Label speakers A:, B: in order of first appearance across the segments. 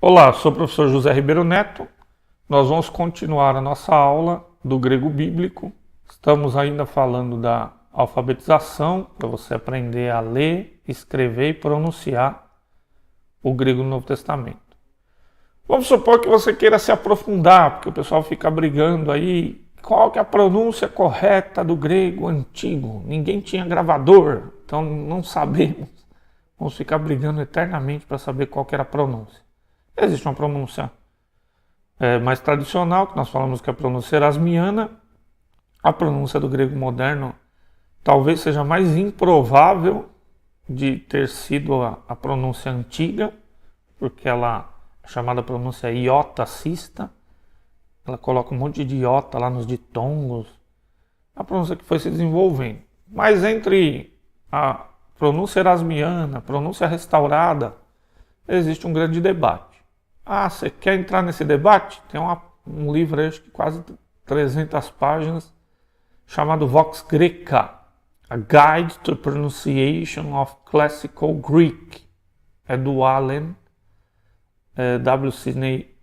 A: Olá, sou o professor José Ribeiro Neto. Nós vamos continuar a nossa aula do grego bíblico. Estamos ainda falando da alfabetização, para você aprender a ler, escrever e pronunciar o grego no Novo Testamento. Vamos supor que você queira se aprofundar, porque o pessoal fica brigando aí, qual que é a pronúncia correta do grego antigo? Ninguém tinha gravador, então não sabemos. Vamos ficar brigando eternamente para saber qual que era a pronúncia. Existe uma pronúncia mais tradicional, que nós falamos que é a pronúncia erasmiana. A pronúncia do grego moderno talvez seja mais improvável de ter sido a pronúncia antiga, porque ela é chamada pronúncia iotacista. Ela coloca um monte de iota lá nos ditongos. A pronúncia que foi se desenvolvendo. Mas entre a pronúncia erasmiana, a pronúncia restaurada, existe um grande debate. Você quer entrar nesse debate? Tem um livro aí, acho que quase 300 páginas, chamado Vox Graeca, A Guide to Pronunciation of Classical Greek. É do Allen, W. Sidney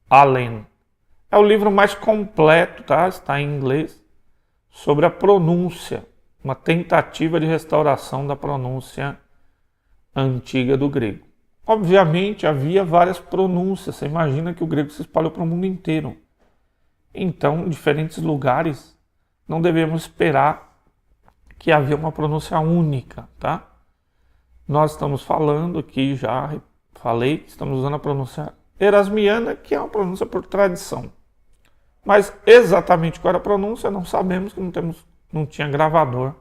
A: Allen. É o livro mais completo, tá? Está em inglês, sobre a pronúncia, uma tentativa de restauração da pronúncia antiga do grego. Obviamente havia várias pronúncias, você imagina que o grego se espalhou para o mundo inteiro. Então, em diferentes lugares, não devemos esperar que havia uma pronúncia única, tá? Nós estamos falando aqui, já falei, que estamos usando a pronúncia erasmiana, que é uma pronúncia por tradição. Mas exatamente qual era a pronúncia, não sabemos, que não tinha gravador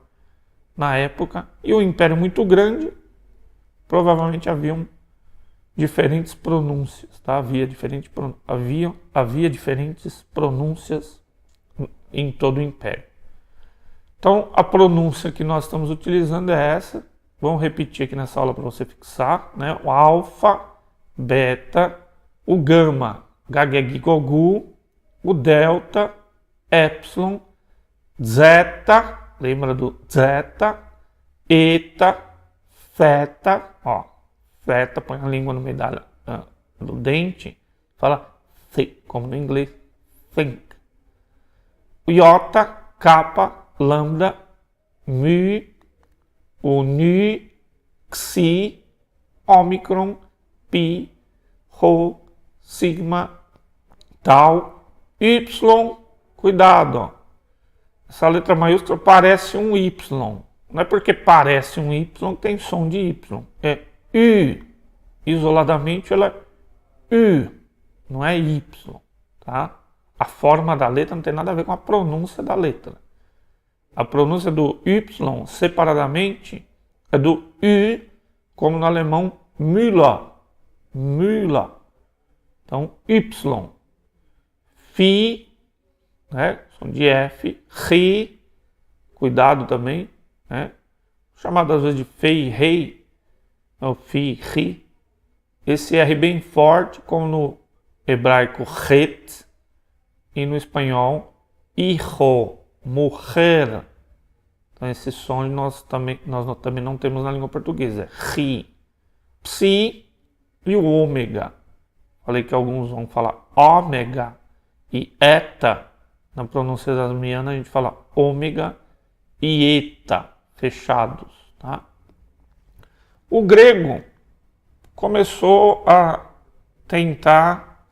A: na época. E o império muito grande, provavelmente haviam diferentes pronúncias, tá? Havia diferentes pronúncias em todo o império. Então, a pronúncia que nós estamos utilizando é essa. Vamos repetir aqui nessa aula para você fixar, né? O alfa, beta, o gama, gagegigogu, o delta, epsilon, zeta, lembra do zeta, eta, theta, theta, põe a língua no meio do dente, fala think, como no inglês, think. O iota, kappa, lambda, mu, o nu, xi, omicron, pi, rho, sigma, tau, y, cuidado, essa letra maiúscula parece um y, não é porque parece um y que tem som de y, é U, isoladamente ela é U, não é Y, tá? A forma da letra não tem nada a ver com a pronúncia da letra. A pronúncia do Y, separadamente, é do U, como no alemão Müller, Müller. Então, Y, Fi, né? Som de F, Ri, cuidado também, né? Chamado às vezes de Fei, Rei, o fi, ri, esse R bem forte, como no hebraico het, e no espanhol hijo, mujer. Então esse som nós também não temos na língua portuguesa, ri, psi e o ômega. Falei que alguns vão falar ômega e eta, na pronúncia erasmiana a gente fala ômega e eta, fechados, tá? O grego começou a tentar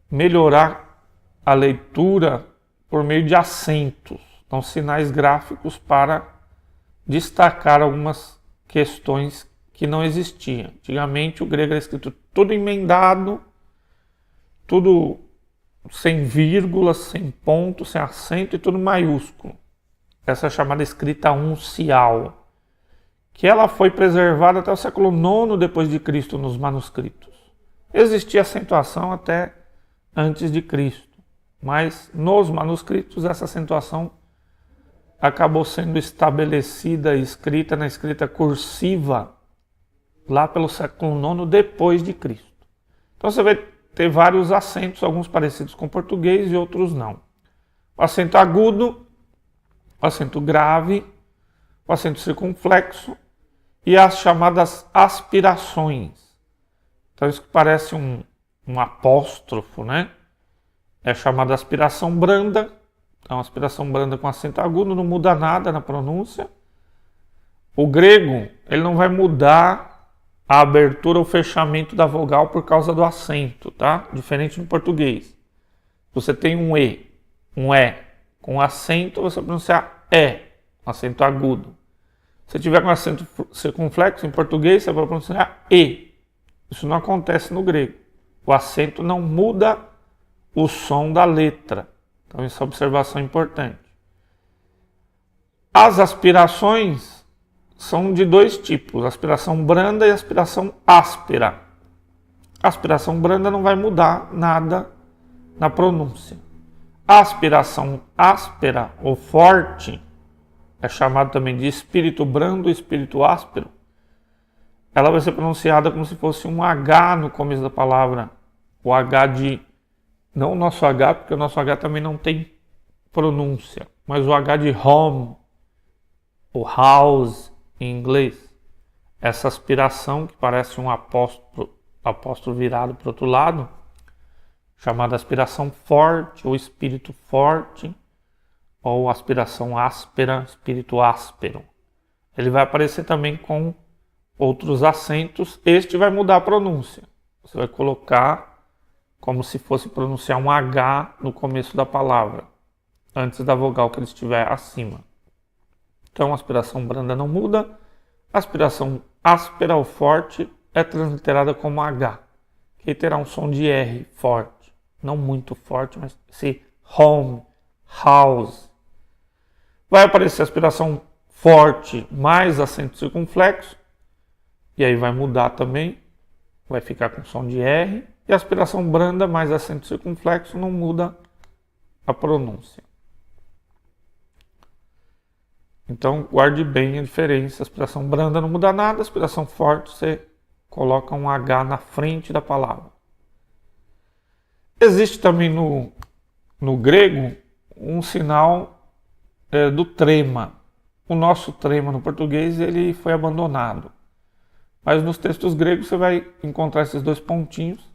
A: melhorar a leitura por meio de acentos, então sinais gráficos para destacar algumas questões que não existiam. Antigamente o grego era escrito tudo emendado, tudo sem vírgula, sem ponto, sem acento e tudo maiúsculo. Essa é a chamada escrita uncial, que ela foi preservada até o século IX depois de Cristo nos manuscritos. Existia acentuação até antes de Cristo, mas nos manuscritos essa acentuação acabou sendo estabelecida e escrita na escrita cursiva lá pelo século IX depois de Cristo. Então você vai ter vários acentos, alguns parecidos com português e outros não. O acento agudo, o acento grave, o acento circunflexo e as chamadas aspirações. Então isso que parece um apóstrofo, né? É chamada aspiração branda. Então, aspiração branda com acento agudo não muda nada na pronúncia. O grego, ele não vai mudar a abertura ou fechamento da vogal por causa do acento, tá? Diferente do português. Você tem um E com acento, você vai pronunciar acento agudo. Se tiver com acento circunflexo em português, você vai pronunciar E. Isso não acontece no grego. O acento não muda o som da letra. Então, essa observação é importante. As aspirações são de dois tipos, aspiração branda e aspiração áspera. A aspiração branda não vai mudar nada na pronúncia. A aspiração áspera ou forte, é chamado também de espírito brando, espírito áspero. Ela vai ser pronunciada como se fosse um H no começo da palavra. O H de... Não o nosso H, porque o nosso H também não tem pronúncia. Mas o H de home, o house em inglês. Essa aspiração que parece um apóstolo virado para o outro lado, chamada aspiração forte ou espírito forte, ou aspiração áspera, espírito áspero. Ele vai aparecer também com outros acentos. Este vai mudar a pronúncia. Você vai colocar como se fosse pronunciar um H no começo da palavra, antes da vogal que ele estiver acima. Então, a aspiração branda não muda. A aspiração áspera ou forte é transliterada como H, que terá um som de R forte. Não muito forte, mas esse home, house. Vai aparecer a aspiração forte mais acento circunflexo. E aí vai mudar também. Vai ficar com som de R. E a aspiração branda mais acento circunflexo não muda a pronúncia. Então guarde bem a diferença. A aspiração branda não muda nada. A aspiração forte você coloca um H na frente da palavra. Existe também no grego um sinal do trema. O nosso trema no português ele foi abandonado. Mas nos textos gregos você vai encontrar esses dois pontinhos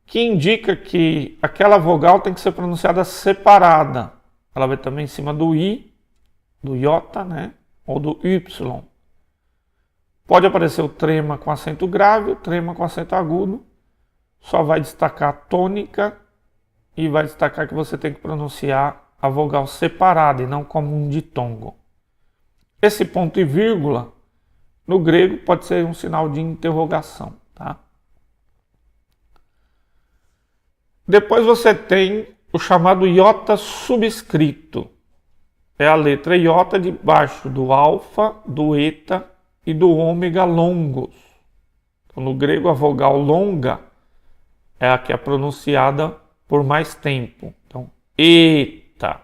A: que indica que aquela vogal tem que ser pronunciada separada. Ela vai também em cima do I, do iota, né? Ou do Y. Pode aparecer o trema com acento grave, o trema com acento agudo. Só vai destacar a tônica e vai destacar que você tem que pronunciar a vogal separada e não como um ditongo. Esse ponto e vírgula, no grego, pode ser um sinal de interrogação, tá? Depois você tem o chamado iota subscrito. É a letra iota debaixo do alfa, do eta e do ômega longos. Então, no grego, a vogal longa é a que é pronunciada por mais tempo. Então, eta.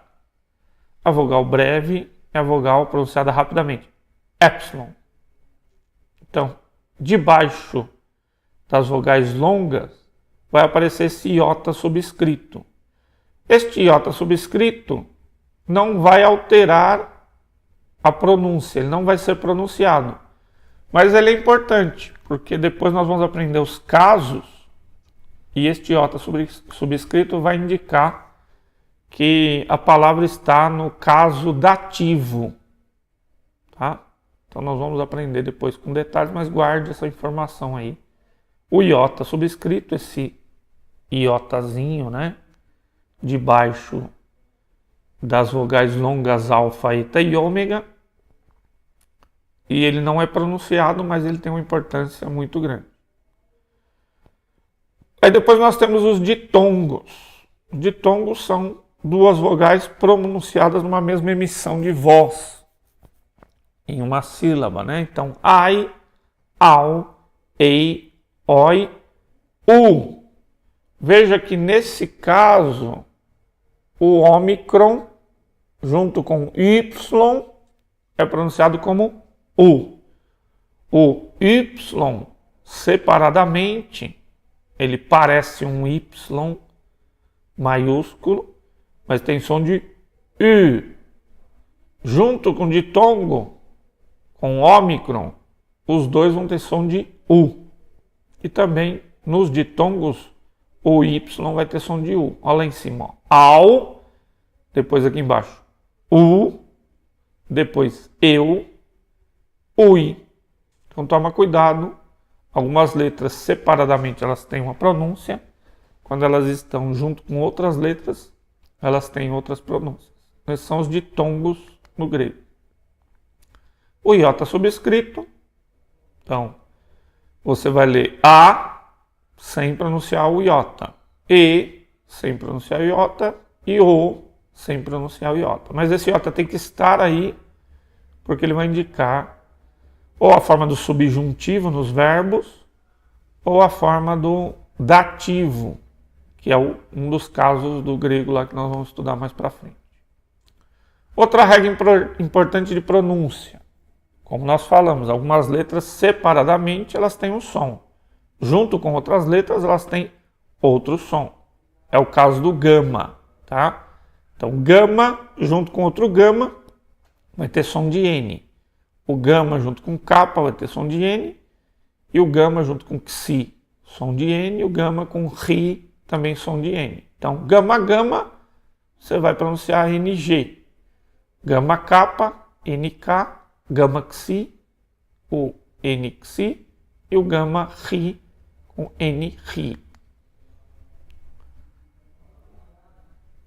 A: A vogal breve é a vogal pronunciada rapidamente. Epsilon. Então, debaixo das vogais longas, vai aparecer esse iota subscrito. Este iota subscrito não vai alterar a pronúncia, ele não vai ser pronunciado. Mas ele é importante, porque depois nós vamos aprender os casos, e este iota subscrito vai indicar que a palavra está no caso dativo. Tá? Então nós vamos aprender depois com detalhes, mas guarde essa informação aí. O iota subscrito, esse iotazinho, né? Debaixo das vogais longas alfa, eta e ômega. E ele não é pronunciado, mas ele tem uma importância muito grande. Aí depois nós temos os ditongos. Os ditongos são duas vogais pronunciadas numa mesma emissão de voz, em uma sílaba, né? Então, ai, au, ei, oi, u. Veja que nesse caso, o ômicron, junto com y, é pronunciado como u. O y, separadamente, ele parece um y maiúsculo, mas tem som de u. Junto com ditongo, com ômicron, os dois vão ter som de u. E também nos ditongos, O Y vai ter som de U. Olha lá em cima, ó. Ao, depois aqui embaixo, U, depois eu, ui. Então toma cuidado. Algumas letras separadamente elas têm uma pronúncia. Quando elas estão junto com outras letras, elas têm outras pronúncias. Esses são os ditongos no grego. O iota subscrito. Então, você vai ler A sem pronunciar o iota. E sem pronunciar o iota. E O sem pronunciar o iota. Mas esse iota tem que estar aí, porque ele vai indicar ou a forma do subjuntivo nos verbos, ou a forma do dativo, que é um dos casos do grego lá que nós vamos estudar mais para frente. Outra regra importante de pronúncia. Como nós falamos, algumas letras separadamente elas têm um som. Junto com outras letras elas têm outro som. É o caso do gama, tá? Então gama junto com outro gama vai ter som de N. O gama junto com kappa vai ter som de N. E o gama junto com xi, som de N. E o gama com ri, também som de N. Então gama gama, você vai pronunciar NG. Gama kappa, NK. Gama xi, o NXi. E o gama ri, com NRi.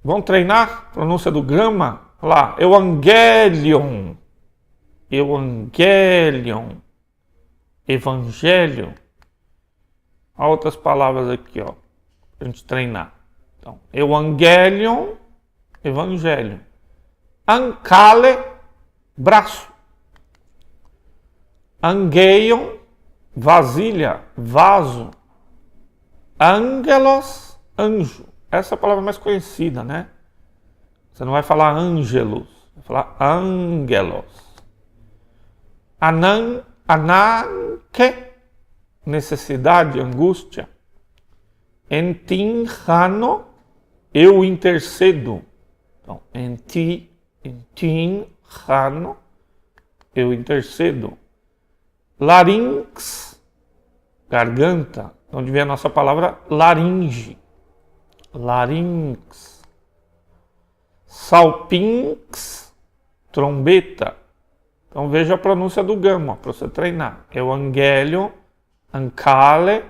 A: Vamos treinar a pronúncia do gama? Olha lá, Evangelion. Evangelion. Evangelho. Há outras palavras aqui, ó, pra gente treinar. Então, Evangelion, evangelho. Ancale, braço. Angeion, vasilha, vaso. Angelos, anjo. Essa é a palavra mais conhecida, né? Você não vai falar angelos, vai falar angelos. Ananke, necessidade, angústia. Entinjano, eu intercedo. Então, entinjano, eu intercedo. Larynx, garganta, onde vem a nossa palavra laringe. Larynx. Salpinx, trombeta. Então veja a pronúncia do gama para você treinar. Evangelion, ancale,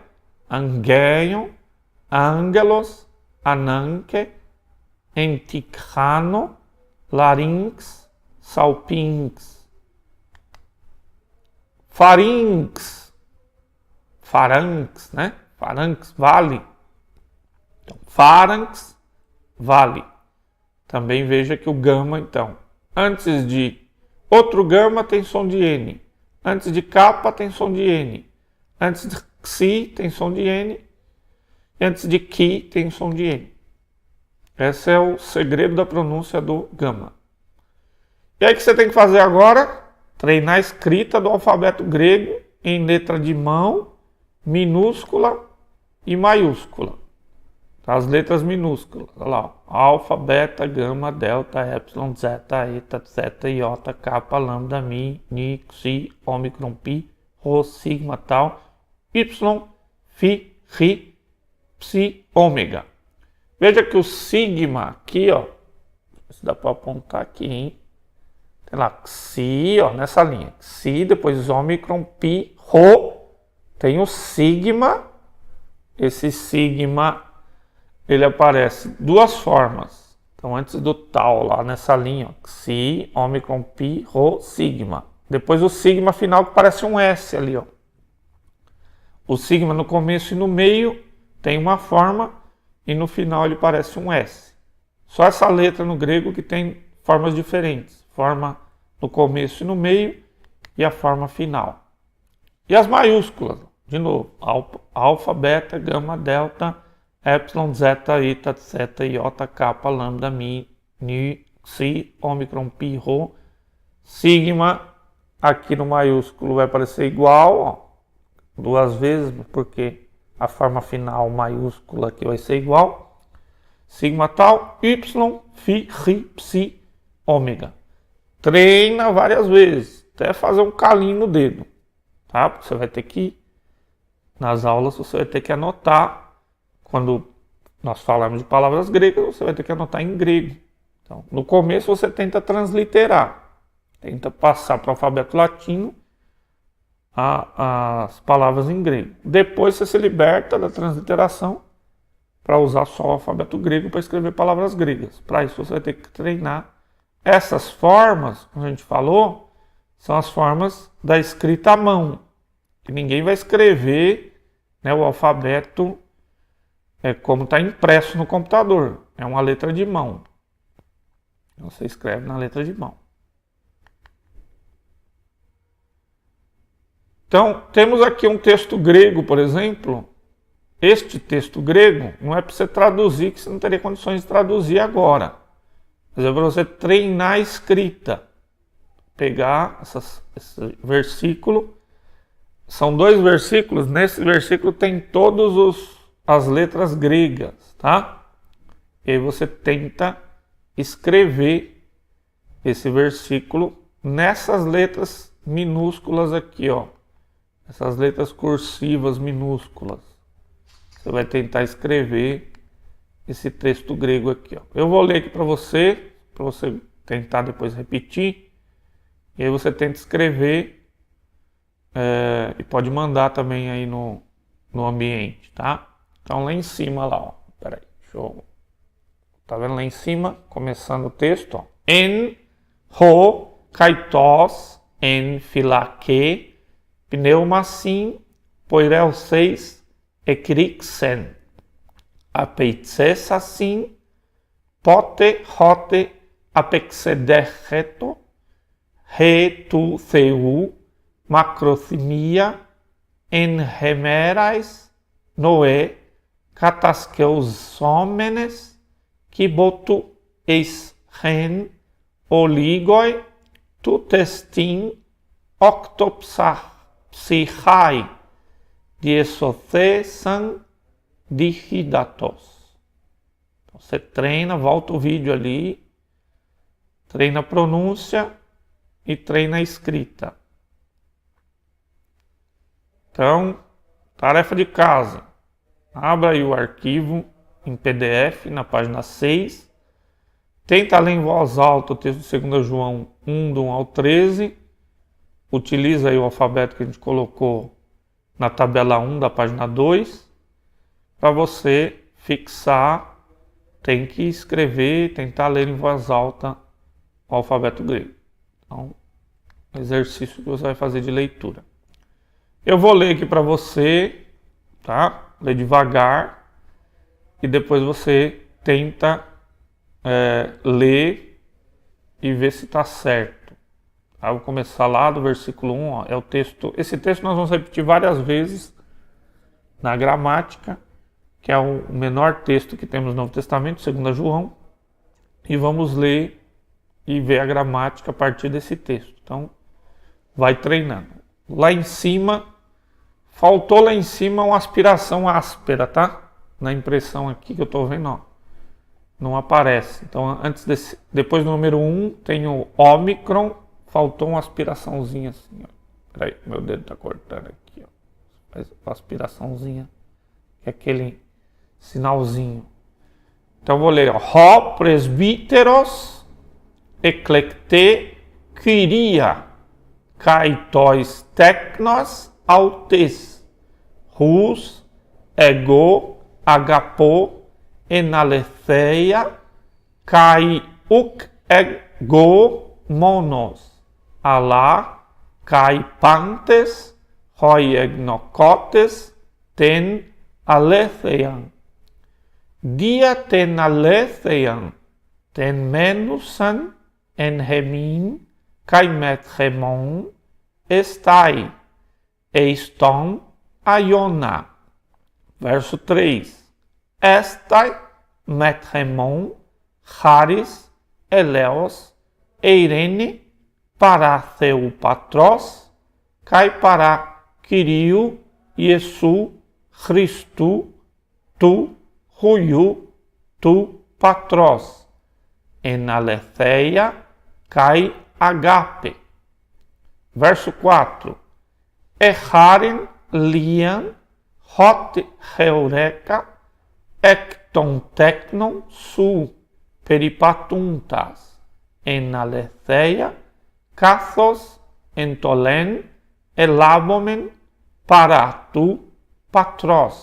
A: angeion, angelos, ananke, enticrano, larynx, salpinx. Farinx, faranx, né? Faranx, vale. Então, faranx, vale. Também veja que o gama, então, antes de outro gama tem som de N. Antes de kappa tem som de N. Antes de xi tem som de N. E antes de ki tem som de N. Esse é o segredo da pronúncia do gama. E aí o que você tem que fazer agora? Treinar a escrita do alfabeto grego em letra de mão, minúscula e maiúscula. As letras minúsculas, olha lá, alfa, beta, gama, delta, epsilon, zeta, eta, zeta, iota, kappa, lambda, mi, ni, xi, ômicron, pi, rho, sigma, tal, y, fi, ri, psi, ômega. Veja que o sigma aqui, ó, se dá para apontar aqui, hein? Tem lá, xi, ó, nessa linha, xi, depois ômicron, pi, rho, tem o sigma, esse sigma ele aparece duas formas. Então, antes do tal, lá nessa linha, xi, ômicron, pi, rho, sigma. Depois o sigma final que parece um S ali, ó. O sigma no começo e no meio tem uma forma e no final ele parece um S. Só essa letra no grego que tem formas diferentes. Forma no começo e no meio e a forma final. E as maiúsculas, de novo, alfa, beta, gama, delta, epsilon, zeta, eta, zeta, iota, kappa, lambda, mi, ni, xi, ômicron, pi, rho, sigma. Aqui no maiúsculo vai aparecer igual, ó, duas vezes, porque a forma final maiúscula aqui vai ser igual. Sigma tal, y, fi, ri, psi, ômega. Treina várias vezes, até fazer um calinho no dedo, tá? Porque você vai ter que, nas aulas, você vai ter que anotar. Quando nós falamos de palavras gregas, você vai ter que anotar em grego. Então, no começo você tenta transliterar, tenta passar para o alfabeto latino as palavras em grego. Depois você se liberta da transliteração para usar só o alfabeto grego para escrever palavras gregas. Para isso você vai ter que treinar. Essas formas, como a gente falou, são as formas da escrita à mão. Que ninguém vai escrever, né, o alfabeto como está impresso no computador. É uma letra de mão. Você escreve na letra de mão. Então, temos aqui um texto grego, por exemplo. Este texto grego não é para você traduzir, que você não teria condições de traduzir agora. Mas é para você treinar a escrita. Pegar esse versículo. São 2 versículos. Nesse versículo tem todas as letras gregas, tá? E aí você tenta escrever esse versículo nessas letras minúsculas aqui, ó. Essas letras cursivas minúsculas. Você vai tentar escrever esse texto grego aqui, ó. Eu vou ler aqui para você tentar depois repetir. E aí você tenta escrever e pode mandar também aí no ambiente, tá? Então lá em cima lá, ó. Peraí, deixa eu... Tá vendo lá em cima? Começando o texto, ó. En ho kaitos en philake pneumasin poireuseis ekrixen apeitsesasin pote hote apexedecheto retu theu macrothimia en hemerais noe kataskeusómenes kibotu eis hen oligoi tu testin octopsychai diesothesan dihidatos. Então, você treina, volta o vídeo ali, treina a pronúncia e treina a escrita. Então, tarefa de casa. Abra aí o arquivo em PDF na página 6. Tenta ler em voz alta o texto de 2 João 1, do 1 ao 13. Utiliza aí o alfabeto que a gente colocou na tabela 1 da página 2. Para você fixar, tem que escrever, tentar ler em voz alta o alfabeto grego. Então, exercício que você vai fazer de leitura. Eu vou ler aqui para você, tá? Ler devagar e depois você tenta ler e ver se está certo. Tá? Vou começar lá do versículo 1, ó, é o texto. Esse texto nós vamos repetir várias vezes na gramática, que é o menor texto que temos no Novo Testamento, 2 João, e vamos ler e ver a gramática a partir desse texto. Então, vai treinando. Lá em cima, faltou lá em cima uma aspiração áspera, tá? Na impressão aqui que eu estou vendo, ó, não aparece. Então, depois do número 1, tem o Ômicron, faltou uma aspiraçãozinha assim, ó. Peraí, meu dedo está cortando aqui, ó. Faz uma aspiraçãozinha, que é aquele sinalzinho. Então, eu vou ler, ó. Ho presbíteros eclecte kyria kaitois technos autes hus ego agapo enaletheia kai uk ego monos alá kai pantes hoi egnocotes ten aletheian dia ten aletheian ten menusan en hemin kai metremon estai eiston aiona. Verso 3. Estai metremon charis eleos eirene para theu patros kai para Kyriou Iesu Christou tu huiou tu patros en aletheia kai agape. Verso 4. Echaren lian hot heureka ton teknon su περιπατούντας εν αληθεία, καθώς εν το λεν ελάβομεν παρά του πατρός.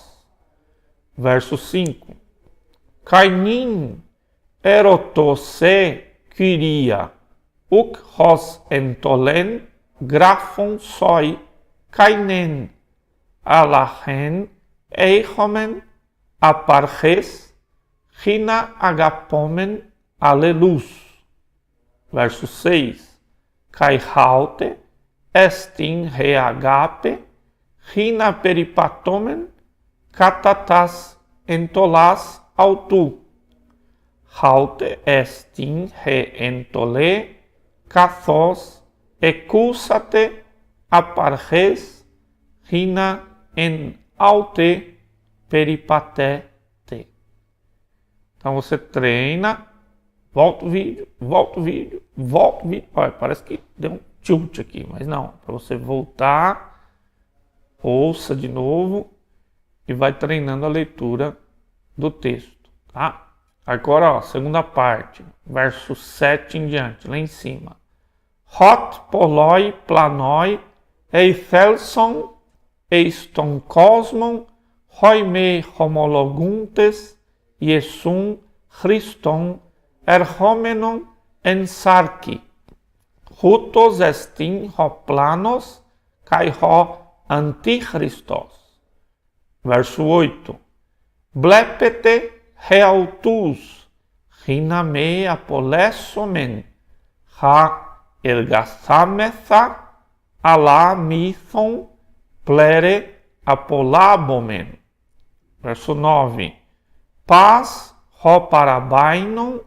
A: Verso 5. Cainin eρωτώσε Kyria, ουκ hos εν το λεν γράφον σοι Cainen, αλλά χεν έχομεν απαρχές χίνα αγαπόμεν αλληλούς. Verso 6. Kai haute estin he agape, hina peripatomen, katatas entolas autu. Haute estin he entole, καθώς εκούσατε απαρχές, hina en aute peripatete. Então você treina, volta o vídeo, volta o vídeo, volta o vídeo. Olha, parece que deu um tilt aqui, mas não. Para você voltar, ouça de novo e vai treinando a leitura do texto, tá? Agora, ó, segunda parte, verso 7 em diante, lá em cima. Hot poloi planoi eithelson eiston cosmon hoime homologuntes iesum Christon erhomenon en sarki, hutos estin ho planos kai ho antichristos. Verso 8. Blepete heautus, hiname apolessomen, ha ergasametha ala mithon plere apolabomen. Verso 9. Paz ho parabainon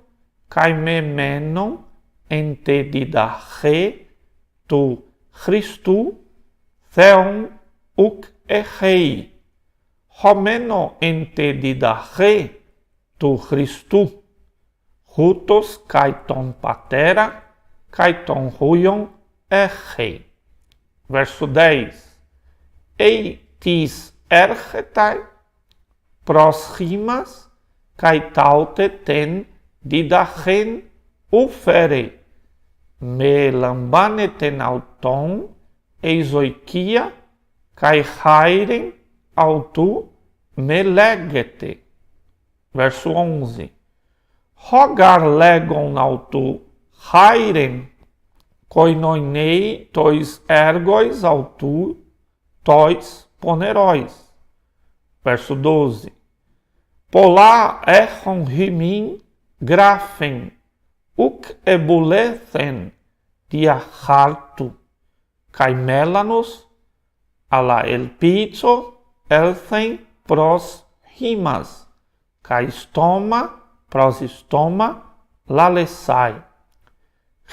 A: kai memenon ente didache tu Christu theon uk echei. Homeno ente didache tu Christu. Hutos kai ton patera kai ton huion echei. Verso 10. Ei tis ergetai pros rimas kai taute ten didachen ufere, me lambane ten auton eizoikia kai hairen autu me legete. Verso 11. Rogar legon autu hairen koinoinei tois ergois autu tois ponerois. Verso 12. Pola echon rimin grafen, uk ebulethen diachartu, kai melanos ala elpizo elthen pros rimas, kai stoma pros stoma lalesai.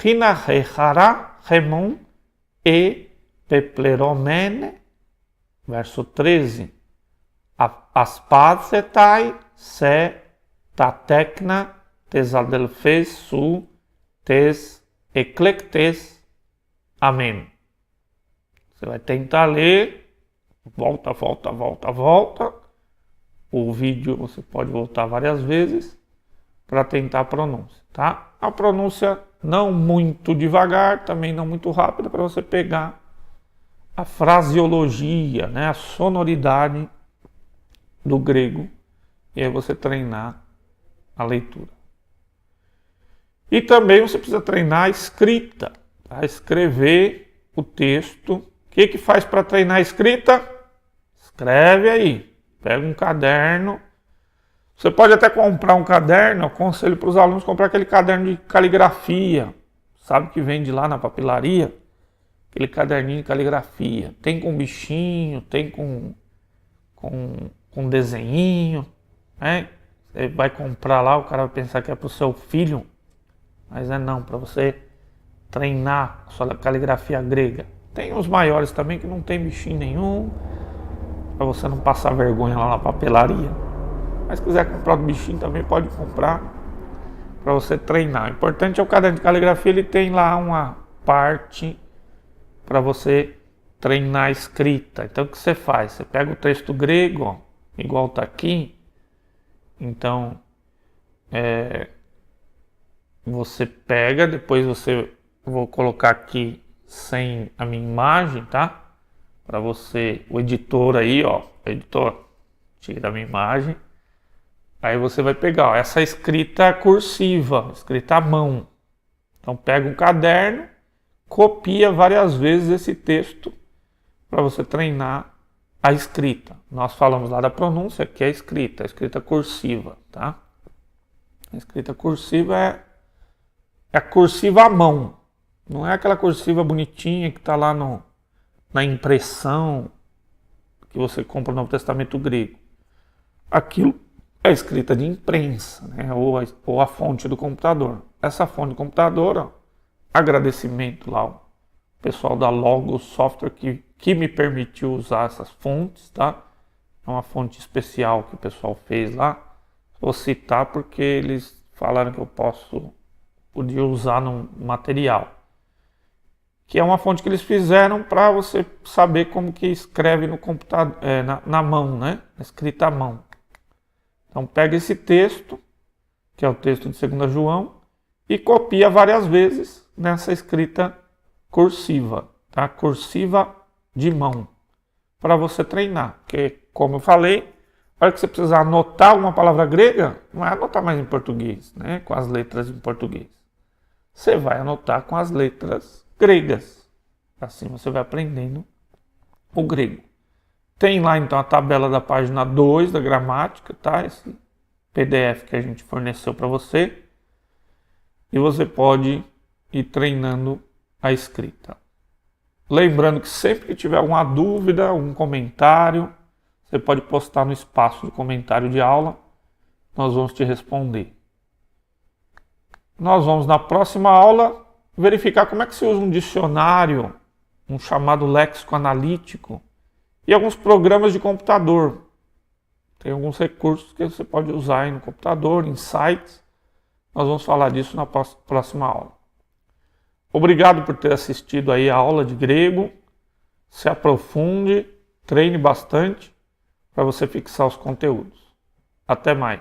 A: Hina hechara remon e pepleromene. Verso 13. Aspacetai se tatecna tes adelfes su tes eclectes. Amém. Você vai tentar ler, volta. O vídeo você pode voltar várias vezes para tentar a pronúncia, tá? A pronúncia não muito devagar, também não muito rápida, para você pegar a fraseologia, né? A sonoridade do grego, e aí você treinar a leitura. E também você precisa treinar a escrita, tá? Escrever o texto. O que faz para treinar a escrita? Escreve aí, pega um caderno. Você pode até comprar um caderno, eu aconselho para os alunos comprar aquele caderno de caligrafia, sabe, que vende lá na papelaria, aquele caderninho de caligrafia. Tem com bichinho, tem com desenhinho, né? Você vai comprar lá, o cara vai pensar que é para o seu filho, mas não, para você treinar a sua caligrafia grega. Tem os maiores também que não tem bichinho nenhum, para você não passar vergonha lá na papelaria. Mas se quiser comprar o bichinho também pode comprar para você treinar. O importante é o caderno de caligrafia, ele tem lá uma parte para você treinar a escrita. Então o que você faz? Você pega o texto grego, ó, igual está aqui, Então, você pega, depois vou colocar aqui sem a minha imagem, tá? Para você, o editor aí, ó, editor, tira a minha imagem. Aí você vai pegar, ó, essa escrita cursiva, escrita à mão. Então pega um caderno, copia várias vezes esse texto para você treinar a escrita. Nós falamos lá da pronúncia, que é a escrita cursiva, tá? A escrita cursiva é a cursiva à mão. Não é aquela cursiva bonitinha que está lá na impressão que você compra no Novo Testamento grego. Aquilo é a escrita de imprensa, né? ou a fonte do computador. Essa fonte do computador, ó, agradecimento lá ao pessoal da Logos Software que me permitiu usar essas fontes, tá? É uma fonte especial que o pessoal fez lá. Vou citar porque eles falaram que eu podia usar no material. Que é uma fonte que eles fizeram para você saber como que escreve no computador, na mão, né? Escrita à mão. Então pega esse texto, que é o texto de 2 João, e copia várias vezes nessa escrita cursiva, tá? Cursiva de mão, para você treinar. Porque, como eu falei, a hora que você precisar anotar uma palavra grega, não é anotar mais em português, né? Com as letras em português. Você vai anotar com as letras gregas. Assim você vai aprendendo o grego. Tem lá então a tabela da página 2 da gramática, tá? Esse PDF que a gente forneceu para você. E você pode ir treinando a escrita. Lembrando que sempre que tiver alguma dúvida, algum comentário, você pode postar no espaço de comentário de aula. Nós vamos te responder. Nós vamos na próxima aula verificar como é que se usa um dicionário, um chamado léxico analítico, e alguns programas de computador. Tem alguns recursos que você pode usar aí no computador, em sites. Nós vamos falar disso na próxima aula. Obrigado por ter assistido aí a aula de grego. Se aprofunde, treine bastante para você fixar os conteúdos. Até mais.